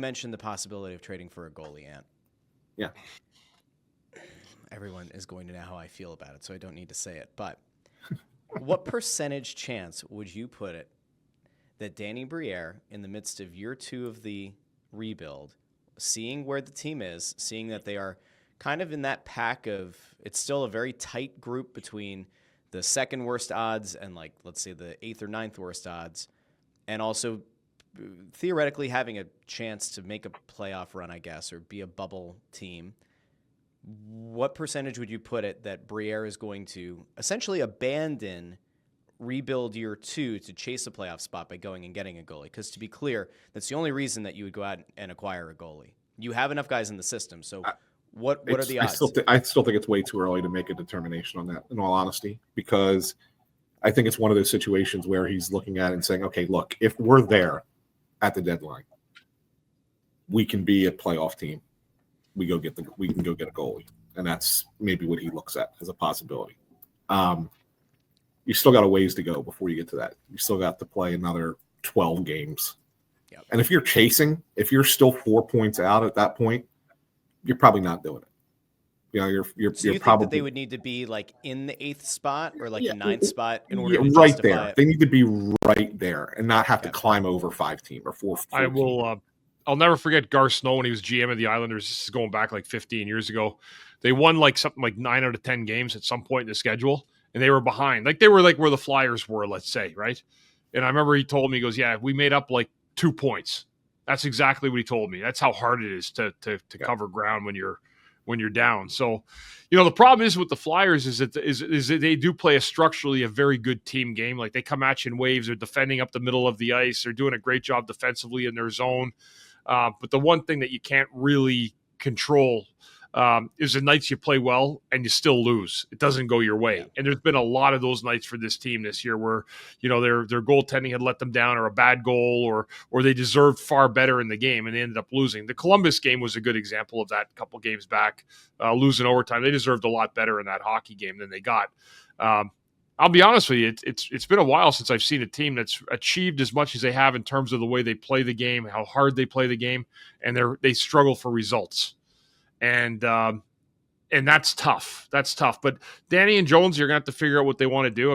mentioned the possibility of trading for a goalie, Ant. Yeah. Everyone is going to know how I feel about it, so I don't need to say it. But what percentage chance would you put it that Danny Briere, in the midst of year 2 of the rebuild, seeing where the team is, seeing that they are kind of in that pack of, it's still a very tight group between the second worst odds and, like, let's say the 8th or 9th worst odds, and also theoretically having a chance to make a playoff run, I guess, or be a bubble team, what percentage would you put it that Briere is going to essentially abandon rebuild year 2 to chase a playoff spot by going and getting a goalie? Because to be clear, that's the only reason that you would go out and acquire a goalie. You have enough guys in the system, so what are the odds? I still think it's way too early to make a determination on that, in all honesty, because I think it's one of those situations where he's looking at it and saying, okay, look, if we're there at the deadline, we can be a playoff team. We can go get a goalie, and that's maybe what he looks at as a possibility. You still got a ways to go before you get to that. You still got to play another 12 games. Yep. And if you're chasing, if you're still 4 points out at that point, you're probably not doing it. You know, you're so you probably think that they would need to be like in the 8th spot or like the 9th spot in order to right justify there. it? They need to be right there and not have to climb over 5 team or 4. I will. I'll never forget Gar Snow when he was GM of the Islanders. This is going back like 15 years ago. They won like something like 9 out of 10 games at some point in the schedule, and they were behind. Like they were like where the Flyers were, let's say, right? And I remember he told me, he goes, "Yeah, we made up like 2 points." That's exactly what he told me. That's how hard it is to cover ground when you're down. So, you know, the problem is with the Flyers is that they do play a very good team game. Like they come at you in waves. They're defending up the middle of the ice. They're doing a great job defensively in their zone. But the one thing that you can't really control is the nights you play well and you still lose. It doesn't go your way. Yeah. And there's been a lot of those nights for this team this year where, you know, their goaltending had let them down, or a bad goal, or they deserved far better in the game and they ended up losing. The Columbus game was a good example of that a couple games back, losing overtime. They deserved a lot better in that hockey game than they got. I'll be honest with you, it's been a while since I've seen a team that's achieved as much as they have in terms of the way they play the game, how hard they play the game, and they struggle for results. And that's tough. That's tough. But Danny and Jones, you're going to have to figure out what they want to do.